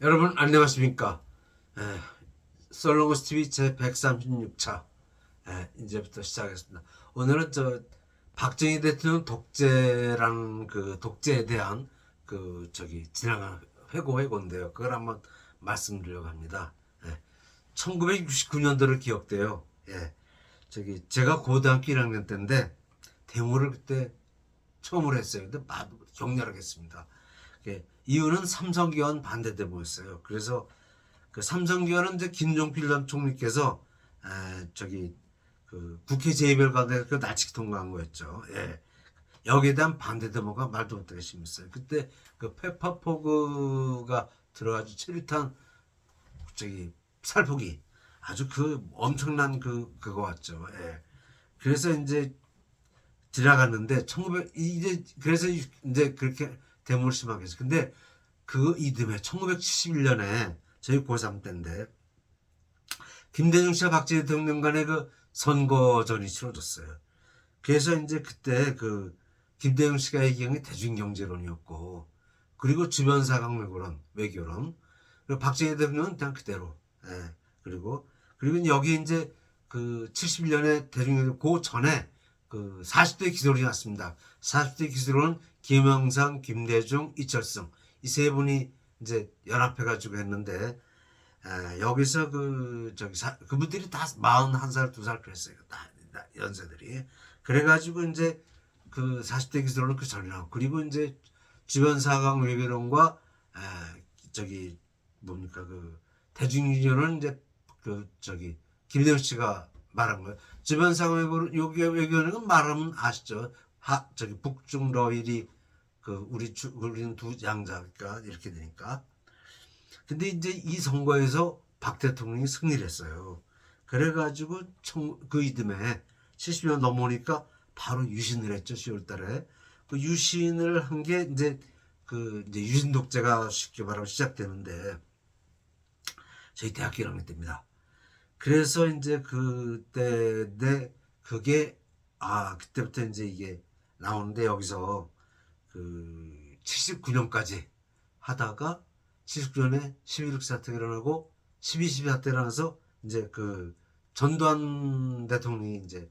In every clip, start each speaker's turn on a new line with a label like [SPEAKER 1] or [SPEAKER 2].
[SPEAKER 1] 여러분 안녕하십니까? 에, 솔로몬스 TV 제 136차 이제부터 시작하겠습니다. 오늘은 박정희 대통령 독재라는 그 독재에 대한 지나간 회고인데요. 그걸 한번 말씀드리려고 합니다. 1969년도를 기억돼요. 제가 고등학교 1학년 때인데 데모를 그때 처음으로 했어요. 근데 격렬하게 했습니다. 이유는 삼성기관 반대 데모였어요. 그래서 그 삼성기관은 이제 김종필 전 총리께서 국회 제2별관에 그 나치기 통과한 거였죠. 여기에 대한 반대 데모가 말도 못하게 심했어요. 그때 그 페퍼포그가 들어가지고 체류탄 살포기 아주 그 엄청난 그거 왔죠. 그래서 이제 지나갔는데 1900 이제 그래서 이제 그렇게 데모를 심하게 했어요. 근데 그 이듬해 1971년에 저희 고3 때인데 김대중 씨와 박정희 대통령 간의 그 선거전이 치러졌어요. 그래서 이제 그때 김대중 씨가 얘기한 게 대중경제론이었고, 그리고 주변사각 외교론, 그리고 박정희 대통령은 그냥 그대로. 그리고 여기 이제 71년에 대중경제 그 전에 40대 기술이 났습니다. 40대 기술은 김영삼, 김대중, 이철승 이 세 분이 이제 연합해가지고 했는데, 여기서 그분들이 다 41살, 2살 그랬어요. 다 연세들이. 그래가지고 이제 40대 기술로는 그 전이라고. 그리고 이제 주변사각 외교론과 저기 뭡니까 대중유전은 이제 김대중 씨가 말한 거예요. 주변사각 외교론은 말하면 아시죠? 북중 러일이 우리는 두 양자니까 이렇게 되니까. 근데 이제 이 선거에서 박 대통령이 승리를 했어요. 그래가지고 그 이듬해 70년 넘어오니까 바로 유신을 했죠. 10월 달에. 그 유신을 한 게 이제 유신 독재가 쉽게 말하면 시작되는데 저희 대학교 1학년 때입니다. 그래서 이제 그게 그때부터 이제 이게 나오는데 여기서 79년까지 하다가 79년에 11.6 사태가 일어나고 12.12 사태가 일어나서 이제 전두환 대통령이 이제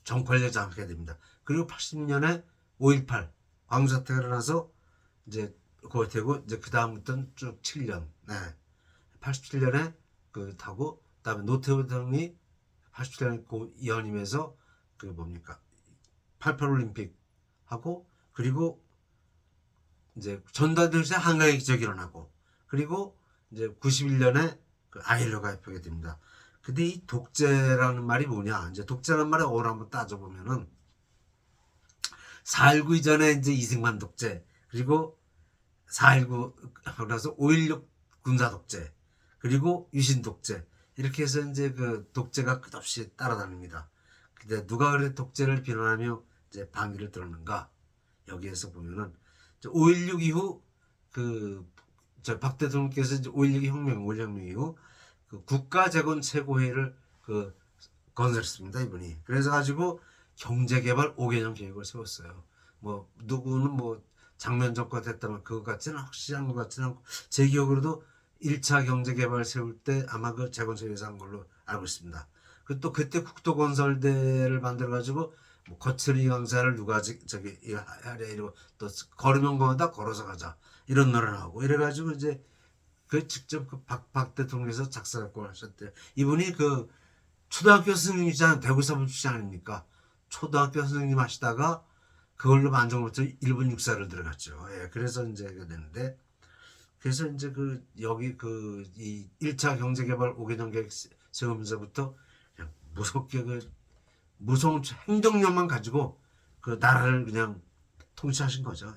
[SPEAKER 1] 정권을 장악하게 됩니다. 그리고 80년에 5.18 광주 사태가 일어나서 이제 그거 되고 이제 그 다음부터는 쭉 7년. 87년에 타고 그다음에 노태우 대통령이 87년에 연임해서 뭡니까 88 올림픽 하고, 그리고 이제 전두환 한강의 기적이 일어나고, 그리고 이제 91년에 아일로 가입하게 됩니다. 근데 이 독재라는 말이 뭐냐? 이제 독재라는 말의 어를 한번 따져보면은 4.19 이전에 이제 이승만 독재, 그리고 4.19 그래서 5.16 군사 독재, 그리고 유신 독재, 이렇게 해서 이제 독재가 끝없이 따라다닙니다. 근데 누가 그래 독재를 비난하며 이제 반기를 들었는가? 여기에서 보면은 5.16 이후 박 대통령께서 이제 5.16 혁명 이후 국가재건 최고회의를 건설했습니다, 이분이. 그래서 가지고 경제개발 5개년 계획을 세웠어요. 뭐 누구는 뭐 장면 정권 됐다면 그것 같지는 확실한 것 같지는 않고, 제 기억으로도 1차 경제개발 세울 때 아마 재건설에서 한 걸로 알고 있습니다. 또 그때 국도건설대를 만들어 가지고 뭐 거처리 강사를 누가 하래 이러고, 또 걸으면 거다 걸어서 가자 이런 노래 나오고 이래가지고 이제 직접 박 대통령께서 작사작곡을 하셨대요. 이분이 초등학교 선생님이잖아요. 대구사범 출신 아닙니까? 초등학교 선생님 하시다가 그걸로 만족부터 1분 육사를 들어갔죠. 그래서 이제 그 되는데, 그래서 이제 여기 이 1차 경제개발 5개년 계획 세우면서부터 그냥 무섭게 무서운 행정력만 가지고 나라를 그냥 통치하신 거죠.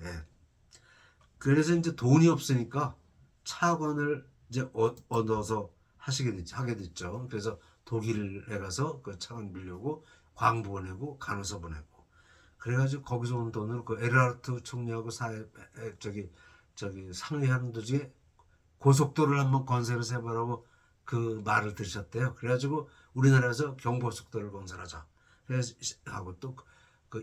[SPEAKER 1] 그래서 이제 돈이 없으니까 차관을 이제 얻어서 하게 됐죠. 그래서 독일에 가서 차관 빌려고 광부 보내고 간호사 보내고, 그래가지고 거기서 온 돈을 에르하르트 총리하고 상의하는 도중에 고속도로를 한번 건설해서 해보라고 말을 들으셨대요. 그래가지고 우리나라에서 경부고속도로를 건설하자. 그래서 하고 또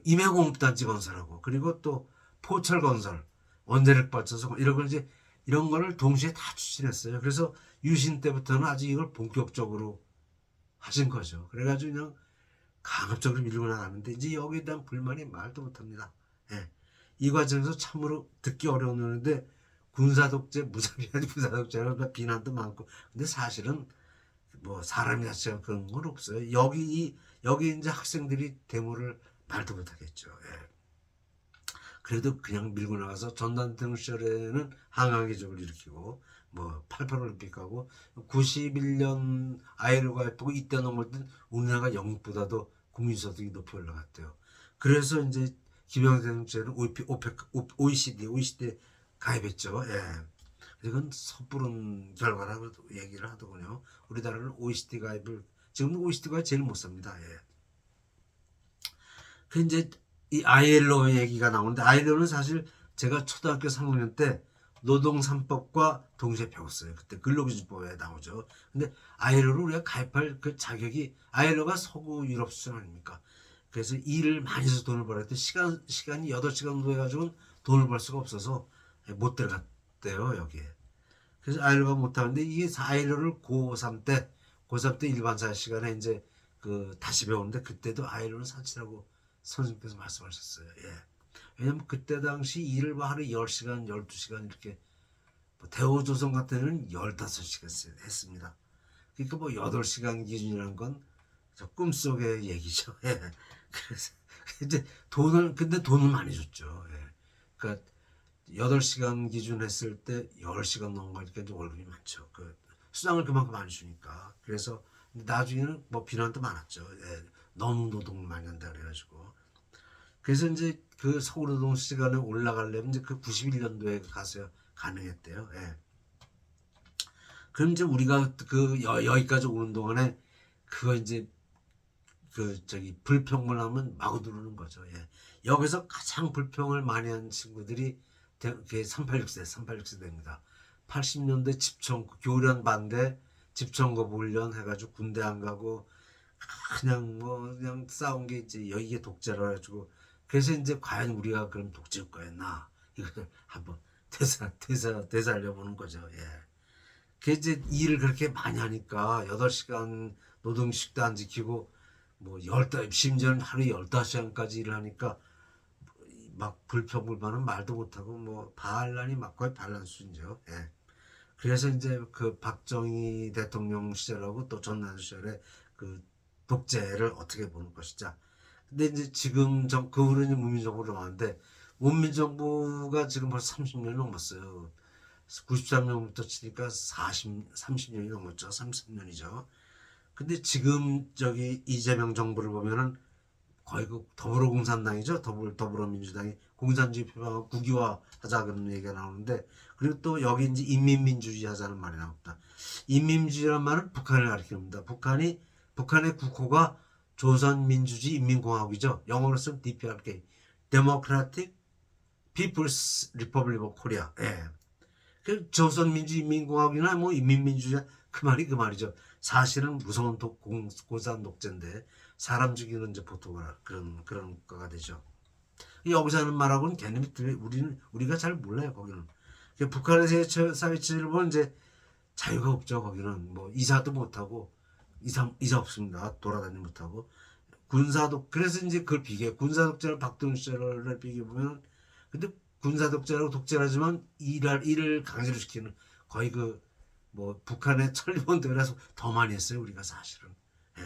[SPEAKER 1] 임해공업단지 건설하고, 그리고 또 포철 건설, 원자력 발전소 이런 걸 이제 이런 거를 동시에 다 추진했어요. 그래서 유신 때부터는 아주 이걸 본격적으로 하신 거죠. 그래가지고 그냥 강압적으로 밀고 나가는데 이제 여기에 대한 불만이 말도 못합니다. 예. 이 과정에서 참으로 듣기 어려운 노래인데 군사 독재 무자비한 군사 독재라는 비난도 많고 근데 사실은 뭐 사람이 자체가 그런 건 없어요. 여기 이제 학생들이 데모를 말도 못하겠죠. 예. 그래도 그냥 밀고 나가서 전단등 시절에는 항항기적을 일으키고 뭐 88 올림픽하고 91년 ILO 가입하고 이때 넘을 땐 우리나라가 영국보다도 국민소득이 높이 올라갔대요. 그래서 이제 김영삼 정책은 OECD 가입했죠. 예. 이건 섣부른 결과라고 얘기를 하더군요. 우리나라는 OECD 가입을 지금도 OECD가 제일 못 삽니다. 예. 그 이제 이 ILO 얘기가 나오는데 ILO는 사실 제가 초등학교 3학년 때 노동 3법과 동시에 배웠어요. 그때 근로기준법에 나오죠. 근데 ILO를 우리가 가입할 그 자격이 ILO가 서구 유럽 수준 아닙니까? 그래서 일을 많이 해서 돈을 벌어야 돼. 시간이 8시간 정도 해가지고는 돈을 벌 수가 없어서 못 들어갔대요, 여기에. 그래서 ILO가 못하는데 이게 ILO를 고3 때 일반 사회 시간에 이제 그 다시 배우는데 그때도 ILO는 사치라고 선생님께서 말씀하셨어요. 예. 왜냐면 그때 당시 일을 뭐 하루 10시간, 12시간 이렇게 뭐 대우조선 같은 데는 15시간 했습니다. 그러니까 뭐 8시간 기준이라는 건 저 꿈속의 얘기죠. 예. 그래서 이제 근데 돈을 많이 줬죠. 예. 그러니까 8시간 기준 했을 때 10시간 넘은 거니까 이제 월급이 많죠. 그 수당을 그만큼 많이 주니까. 그래서 나중에는 뭐 비난도 많았죠. 예. 너무 노동을 많이 한다 그래가지고. 그래서 이제 그 서울노동 시간에 올라가려면 이제 그 91년도에 가서 가능했대요. 예. 그럼 이제 우리가 그 여기까지 오는 동안에 그거 이제 그 저기 불평을 하면 마구 누르는 거죠. 예. 여기서 가장 불평을 많이 한 친구들이 그게 386세대입니다. 80년대 교련 반대, 집정거 훈련 해가지고 군대 안 가고 그냥 싸운 게 이제 여기에 독재라 가지고 그래서 이제 과연 우리가 그럼 독재국가였나 이걸 한번 되살려보는 거죠. 예. 그 이제 일을 그렇게 많이 하니까 8시간 노동식도 안 지키고 뭐 심지어는 하루에 15시간까지 일을 하니까 막 불평불만은 말도 못하고 뭐 반란이 막 거의 반란 수준이죠. 예. 그래서 이제 그 박정희 대통령 시절하고 또 전남 시절에 그 독재를 어떻게 보는 것이자. 근데 이제 지금 그 후로는 문민정부로 나왔는데 문민정부가 지금 벌써 30년이 넘었어요. 93년부터 치니까 30년이 넘었죠. 33년이죠. 근데 지금 저기 이재명 정부를 보면은 거의 그 더불어공산당이죠. 더불어민주당이 공산주의 표방하고 국유화 하자 그런 얘기가 나오는데 그리고 또 여기 이제 인민민주주의 하자는 말이 나옵니다. 인민주의란 말은 북한을 가리킵니다. 북한의 국호가 조선민주주의 인민공화국이죠. 영어로 쓰면 DPRK, Democratic People's Republic of Korea. 예. 그 조선민주주의 인민공화국이나 뭐 인민민주주의 그 말이죠. 사실은 무서운 공산 독재인데 사람 죽이는 이제 보통 그런 거가 되죠. 여기서 하는 말하고는 개념이 우리가 잘 몰라요. 거기는 북한의 사회체제를 보면 이제 자유가 없죠. 거기는 뭐 이사도 못하고 이사 없습니다. 돌아다니지 못하고 그래서 이제 그걸 군사독재를 박정희 시절을 비교해 보면 근데 군사독재라고 독재라지만 일을 강제로 시키는 거의 그 뭐 북한의 천리번대라서 더 많이 했어요. 우리가 사실은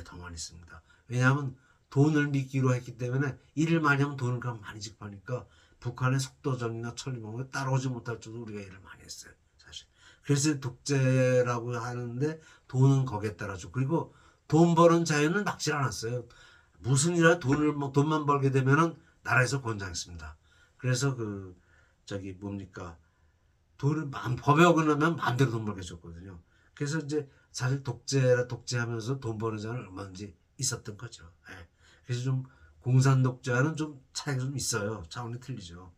[SPEAKER 1] 더 많이 했습니다. 왜냐하면 돈을 미끼로 했기 때문에 일을 많이 하면 돈을 많이 지급하니까 북한의 속도전이나 천리번대 따라오지 못할 정도로 우리가 일을 많이 했어요. 사실 그래서 독재라고 하는데 돈은 거기에 따라줘. 그리고 돈 버는 자유는 막질 않았어요. 무슨 일이라 돈만 벌게 되면은 나라에서 권장했습니다. 그래서 그 저기 뭡니까 법에 어긋나면 마음대로 돈 벌게 줬거든요. 그래서 이제 사실 독재하면서 돈 버는 자는 얼마든지 있었던 거죠. 예. 그래서 좀 공산 독재와는 좀 차이가 좀 있어요. 차원이 틀리죠.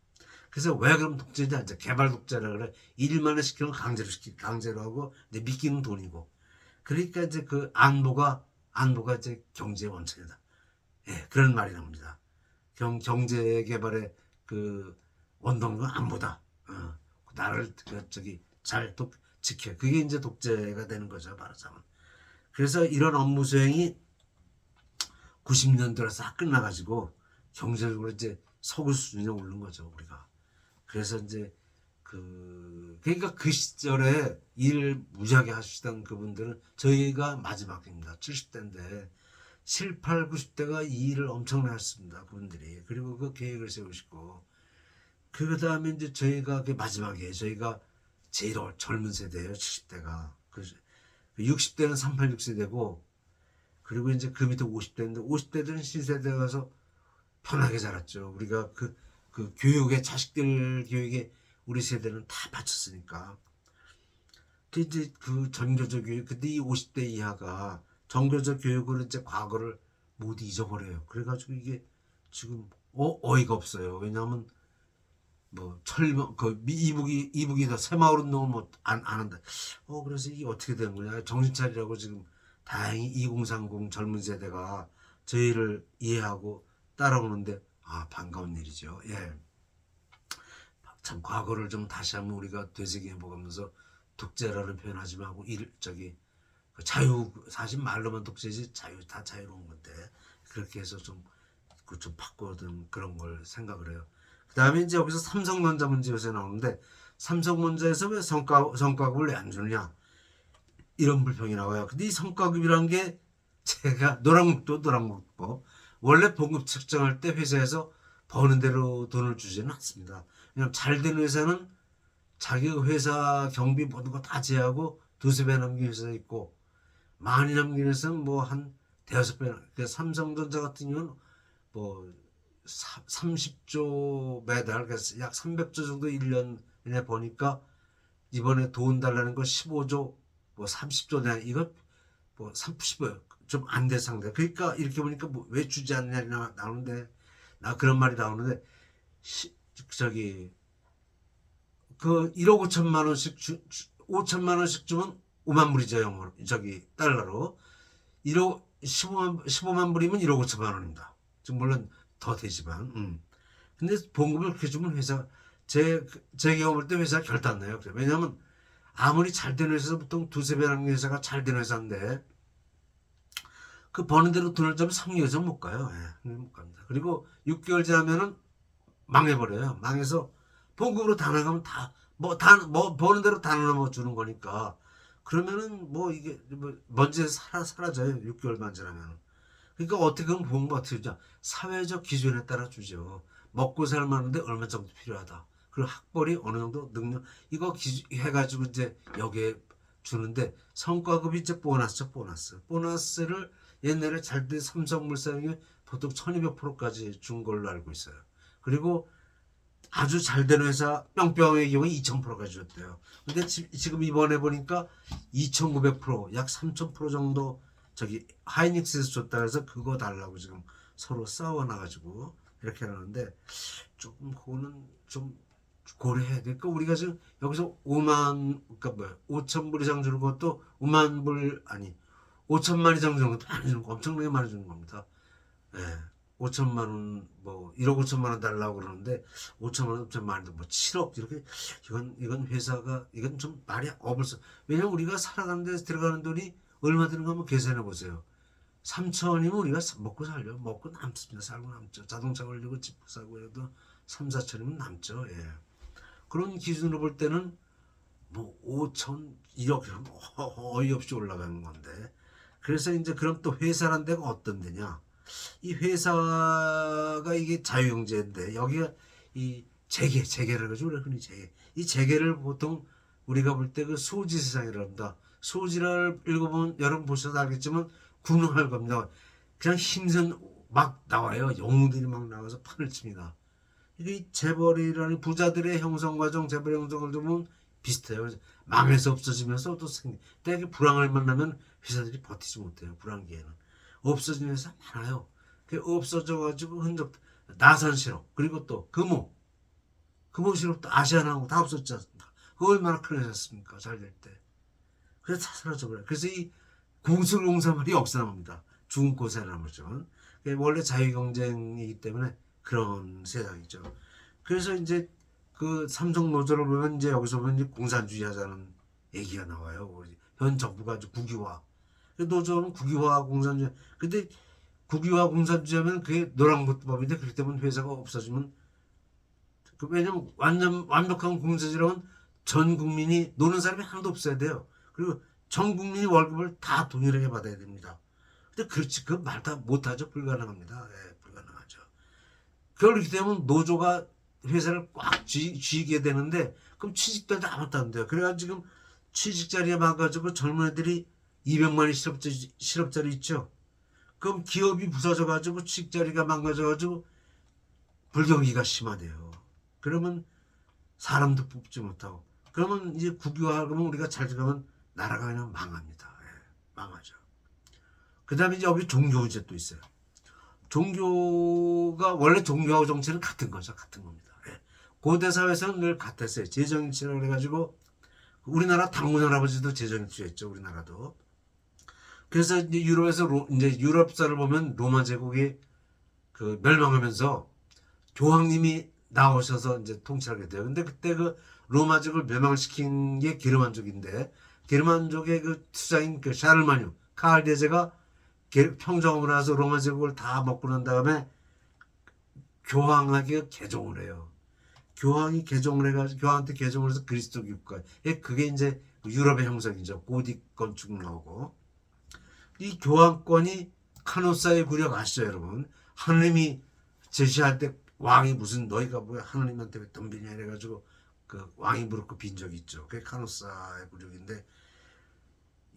[SPEAKER 1] 그래서 왜 그럼 독재냐 이제 개발 독재라 그래. 일만을 시키면 강제로 하고 이제 미끼는 돈이고. 그러니까 이제 그 안보가 이제 경제 원천이다. 예, 그런 말이 나옵니다. 경제 개발의 그 원동력은 안보다. 나라를 저기 잘 지켜. 그게 이제 독재가 되는 거죠, 말하자면. 그래서 이런 업무 수행이 90년대로 싹 끝나가지고 경제적으로 이제 서구 수준에 오른 거죠, 우리가. 그래서 이제 그러니까 그 시절에 일 무지하게 하시던 그분들은 저희가 마지막입니다. 70대인데 7, 8, 90대가 이 일을 엄청나게 했습니다. 그분들이. 그리고 그 계획을 세우시고 그 다음에 이제 저희가 그 마지막이에요. 저희가 제일 젊은 세대예요. 70대가. 60대는 386세대고 그리고 이제 그 밑에 50대인데 50대들은 신세대 가서 편하게 자랐죠. 우리가 그 교육에 자식들 교육에 우리 세대는 다 바쳤으니까. 그 이제 그 전교조 교육 근데 이 50대 이하가 전교조 교육으로 이제 과거를 못 잊어버려요. 그래가지고 이게 지금 어이가 없어요. 왜냐하면 뭐 철거 그 이북이 더 새마을 운동을 뭐 안 한다. 그래서 이게 어떻게 된 거냐? 정신 차리라고 지금 다행히 2030 젊은 세대가 저희를 이해하고 따라오는데 반가운 일이죠. 예. 참 과거를 좀 다시 한번 우리가 되새김해보면서 독재라는 표현하지 말고 자유 사실 말로만 독재지 다 자유로운 건데 그렇게 해서 좀 바꿔든 그런 걸 생각을 해요. 그 다음에 이제 여기서 삼성전자 문제 요새 나오는데 삼성전자에서 왜 성과급을 왜 안 주느냐 이런 불평이 나와요. 근데 이 성과급이란 게 제가 노란묵법 원래 봉급 책정할 때 회사에서 버는 대로 돈을 주지는 않습니다. 왜냐하면 잘된 회사는 자기 회사 경비 모든 거 다 제하고 두세 배 남긴 회사 있고 많이 남긴 회사는 뭐 한 대여섯 배. 삼성전자 같은 경우는 뭐 30조 매달 그래서 약 300조 정도 1년에 버니까 이번에 돈 달라는 거 15조 뭐 30조 내 이거 뭐 30조 좀 안 돼 상대. 그러니까 이렇게 보니까 뭐 왜 주지 않느냐 나오는데 나 그런 말이 나오는데 저기 그 1억 5천만 원씩 5천만 원씩 주면 5만 불이죠, 영어로. 달러로. 15만 불이면 1억 5천만 원입니다. 지금 물론 더 되지만. 근데 봉급을 그렇게 주면 제 경험을 때 회사가 결단해요. 왜냐면 아무리 잘된 회사에서 보통 두세 배 남는 회사가 잘된 회사인데 그 버는 대로 돈을 주면 3개월 못 가요. 못 갑니다. 그리고 6개월 지나면은 망해버려요. 망해서 봉급으로 다 나가면 버는 대로 다 나눠 주는 거니까. 그러면은 뭐 이게 먼지에 사라져요. 6개월만 지나면. 그러니까 어떻게 보면 봉급 어떻게 주냐. 사회적 기준에 따라 주죠. 먹고 살만한데 얼마 정도 필요하다. 그리고 학벌이 어느 정도 능력 이거 해가지고 이제 여기에 주는데 성과급이 이제 보너스를 옛날에 잘 때 삼성물산이 보통 1200%까지 준 걸로 알고 있어요. 그리고 아주 잘 된 회사 뿅뿅의 경우에 2000%까지 줬대요. 근데 지금 이번에 보니까 2900%, 약 3000% 정도 하이닉스에서 줬다 해서 그거 달라고 지금 서로 싸워나가지고 이렇게 하는데 조금 그거는 좀 고려해야 돼. 그러니까 우리가 지금 여기서 5,000불 이상 주는 것도 5천만 이상 주는 것도 많이 주는 거 엄청나게 많이 주는 겁니다. 예. 5천만 원, 1억 5천만 원 달라고 그러는데 5천만 원, 5천만 원도 7억 이렇게 이건 회사가 이건 좀 말이 없어. 왜냐면 우리가 살아가는 데서 들어가는 돈이 얼마 드는가 한번 계산해 보세요. 3천이면 우리가 먹고 살려. 먹고 남습니다. 살고 남죠. 자동차 걸리고 집 사고 해도 3, 4천이면 남죠. 예. 그런 기준으로 볼 때는 5천, 1억 이러면 어이없이 올라가는 건데. 그래서 이제 그럼 또 회사란 데가 어떤 데냐? 이 회사가 이게 자유경제인데 여기가 이 재계를 가지고 우리가 흔히 이 재계를 보통 우리가 볼 때 그 소지 세상이라 합니다. 소지를 읽어보면 여러분 보셔도 알겠지만 굴릉할 겁니다. 그냥 힘선 막 나와요. 영웅들이 막 나와서 판을 칩니다. 이게 재벌이라는 부자들의 형성 과정, 재벌의 형성 과정은 비슷해요. 망해서 없어지면서 또 때에 불황을 만나면 회사들이 버티지 못해요. 불황기에는. 없어진 회사 많아요. 없어져가지고 흔적, 나산실업, 그리고 또 금호실업도 아시아나하고 다 없었지 않습니까? 그 얼마나 큰 회사였습니까? 잘 될 때. 그래서 다 사라져버려요. 그래서 이 공수공사말이 없어납니다. 죽은 꽃에 남았죠. 원래 자유경쟁이기 때문에 그런 세상이죠. 그래서 이제 그 삼성 노조를 보면 이제 여기서 보면 이제 공산주의 하자는 얘기가 나와요. 현 정부가 아주 국유화. 노조는 국유화 공산주의. 근데 국유화 공산주의 하면 그게 노란법인데 그렇게 되면 회사가 없어지면 왜냐면 완벽한 공산주의라면 전 국민이 노는 사람이 하나도 없어야 돼요. 그리고 전 국민이 월급을 다 동일하게 받아야 됩니다. 근데 그렇지 그 말 다 못하죠. 불가능합니다. 예, 불가능하죠. 그렇게 되면 노조가 회사를 꽉 쥐게 되는데 그럼 취직자도 아무것도 안 돼요. 그래가지고 지금 취직 자리가 망가지고 젊은 애들이 200만의 실업자리 있죠. 그럼 기업이 부서져가지고 취직 자리가 망가져가지고 불경기가 심하대요. 그러면 사람도 뽑지 못하고 그러면 이제 국유화하면 우리가 잘 들어가면 나라가 그냥 망합니다. 예, 망하죠. 그 다음에 이제 여기 종교 문제 또 있어요. 종교가 원래 종교하고 정치는 같은 거죠. 같은 겁니다. 예. 고대 사회에서는 늘 같았어요. 재정일치라고 해가지고 우리나라 당군 할아버지도 재정일치했죠. 우리나라도. 그래서 이제 유럽에서 이제 유럽사를 보면 로마 제국이 그 멸망하면서 교황님이 나오셔서 이제 통치하게 돼요. 근데 그때 그 로마 제국을 멸망시킨 게 게르만족인데 게르만족의 그 투자인 그 샤를마뉴 카를 대제가 평정을 해서 로마 제국을 다 먹고 난 다음에 교황에게 개종을 해요. 교황이 개종을 해가지고 교황한테 개종을 해서 그리스도 교국가. 그게 이제 유럽의 형성이죠. 고딕 건축 나오고 이 교황권이 카노사의 구력 아시죠, 여러분? 하느님이 제시할 때 왕이 무슨 너희가 뭐 하느님한테 왜 덤비냐 이래가지고 그 왕이 무릎 빈 적이 있죠. 그게 카노사의 구력인데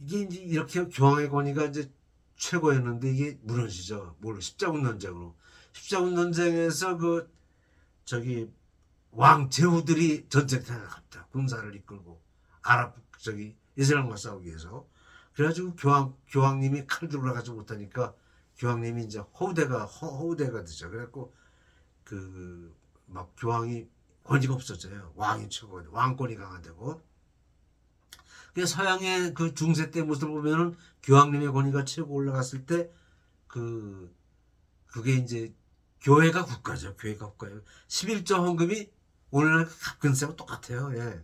[SPEAKER 1] 이게 이제 이렇게 교황의 권위가 이제 최고였는데 이게 무너지죠. 뭘로 십자군 전쟁으로. 십자군 전쟁에서 그 저기 왕 제후들이 전쟁터에 갑니다. 군사를 이끌고 아랍 저기 이스라엘과 싸우기 위해서. 그래가지고 교황님이 칼 들고 가지 못하니까 교황님이 이제 허우대가 되죠. 그래갖고 그 막 교황이 권위가 없어져요. 왕이 최고 왕권이 강화되고. 그래서 서양의 그 중세 때 모습을 보면은 교황님의 권위가 최고 올라갔을 때 그게 이제 교회가 국가죠. 교회가 국가예요. 11조 헌금이 오늘날 갑근세하고 똑같아요. 예.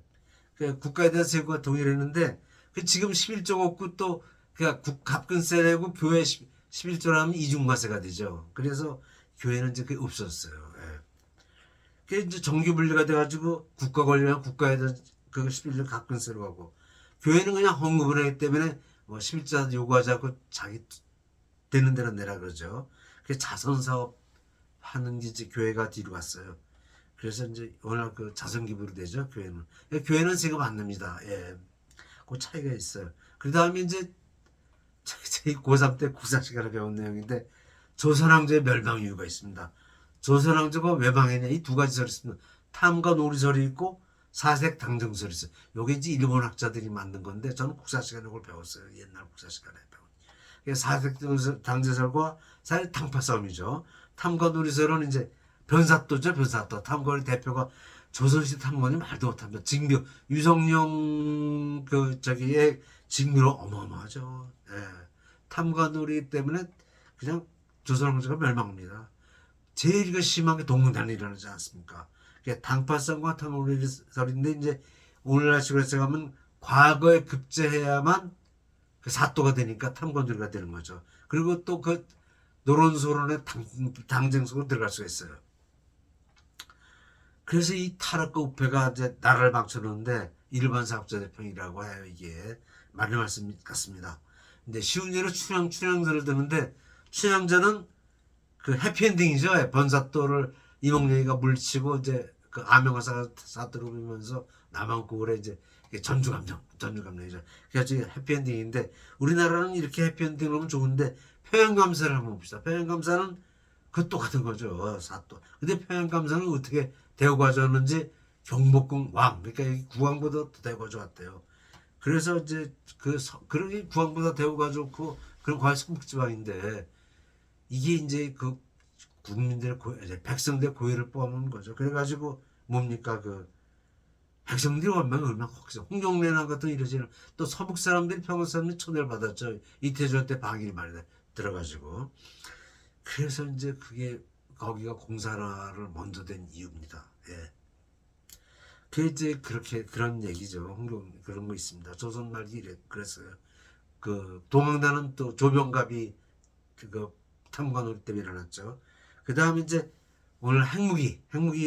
[SPEAKER 1] 그 국가에 대한 세금과 동일했는데 그 지금 11조가 없고 또 그러니까 갑근세 내고 교회 11조라면 이중과세가 되죠. 그래서 교회는 이제 그게 없었어요. 예. 그게 이제 정규 분리가 돼가지고 국가 권리랑 국가에 대한 그 11조 갑근세로 가고 교회는 그냥 헌금을 하기 때문에 뭐 11조 요구하지 않고 자기 되는 대로 내라 그러죠. 그래서 자선사업 하는 게 이제 교회가 뒤로 갔어요. 그래서 이제 워낙 그 자선기부로 되죠. 교회는. 교회는 세금 안 냅니다. 예. 그 차이가 있어요. 그 다음에 이제 저희 고3 때 국사 시간을 배운 내용인데 조선왕조의 멸망 이유가 있습니다. 조선왕조가 왜 망했냐 이 두 가지 설이 있습니다. 탐과 놀이설이 있고 사색 당정설이 있어요. 요게 이제 일본 학자들이 만든 건데 저는 국사 시간에 그걸 배웠어요. 옛날 국사 시간에 배웠어요. 사색 당정설과 사실 탕파 싸움이죠. 탐과 놀이설은 이제 변사또죠. 변사또. 탐관의 대표가 조선시대 탐관이 말도 못합니다. 징묘 유성룡 그 저기의 징묘로 어마어마하죠. 예. 탐관놀이 때문에 그냥 조선왕조가 멸망합니다. 제일 그 심한 게 동문단이 일어나지 않습니까? 당파성과 탐놀이설인데 이제 오늘날 식으로 생각하면 과거에 급제해야만 그 사또가 되니까 탐관놀이가 되는 거죠. 그리고 또 그 노론소론의 당쟁 속으로 들어갈 수가 있어요. 그래서 이 타락과 우패가 이제 나라를 망쳐놓는데 일반 사업자 대평이라고 해요. 이게 맞는 말씀 같습니다. 근데 쉬운 예로 춘향전을 드는데 춘향전은 그 해피엔딩이죠. 번사또를 이몽룡이가 물리치고 이제 그 아명화사가 사또를 보면서 남한국을에 이제 전주감정이죠. 그래서 해피엔딩인데 우리나라는 이렇게 해피엔딩을 하면 좋은데 평양감사를 한번 봅시다. 평양감사는 그 똑같은 거죠. 사또. 근데 평양감사는 어떻게 대우가 좋았는지 경복궁 왕, 그러니까 국왕보다 대우가 좋았대요. 그래서 이제 그런 국왕보다 대우가 좋고 그런 과일국지왕인데 이게 이제 그 국민들 백성들 고의를 뽑아먹는 거죠. 그래가지고 뭡니까 그 백성들이 얼마나 혹시 홍종래나 같은 이러지는 또 서북 사람들이 평양 사람들이 초대를 받았죠. 이태조 때 방일 말에 들어가지고 그래서 이제 그게 거기가 공사를 먼저 된 이유입니다. 예. 그 이제 그렇게 그런 얘기죠. 홍경 그런 거 있습니다. 조선 말기 이래 그랬어요. 그 동학나는 또 조병갑이 그거 탐관오리 때문에 일어났죠. 그 다음에 이제 오늘 핵무기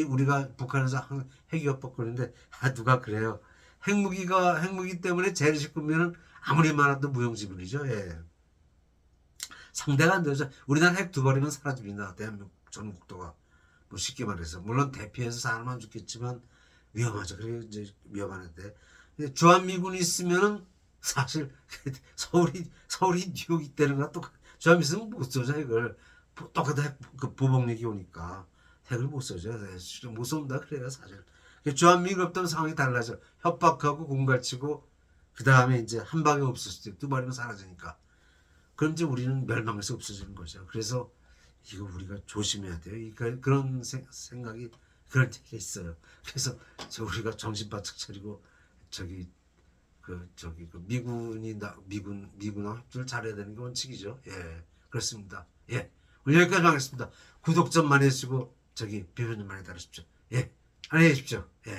[SPEAKER 1] 우리가 북한에서 핵이 엇박거리는데 누가 그래요. 핵무기 때문에 재래식 군면은 아무리 많아도 무용지물이죠. 예. 상대가 안 되죠. 우리나라 핵 두 발이면 사라집니다. 대한민국 전 국도가. 뭐 쉽게 말해서 물론 대피해서 사람만 죽겠지만 위험하죠. 그래 이제 위험하는데 주한미군이 있으면은 사실 서울이 뉴욕이 되는 거랑 똑같. 주한미 있으면 못 쏘죠 이걸. 똑같은 그 보복력이 오니까 핵을 못 쏘죠. 못 쏜다 그래요 사실. 주한미군 없다면 상황이 달라져. 협박하고 공갈치고 그 다음에 이제 한 방에 없을 때 두 발이면 사라지니까. 그럼 이제 우리는 멸망해서 없어지는 거죠. 그래서 이거 우리가 조심해야 돼요. 그런 생각이 그런 얘기가 있어요. 그래서 우리가 정신 바짝 차리고 그 미군하고 협조를 잘해야 되는 게 원칙이죠. 예, 그렇습니다. 예, 오늘 여기까지 하겠습니다. 구독 좀 많이 해주시고 비변 좀 많이 달으십시오. 예, 안녕히 계십시오. 예.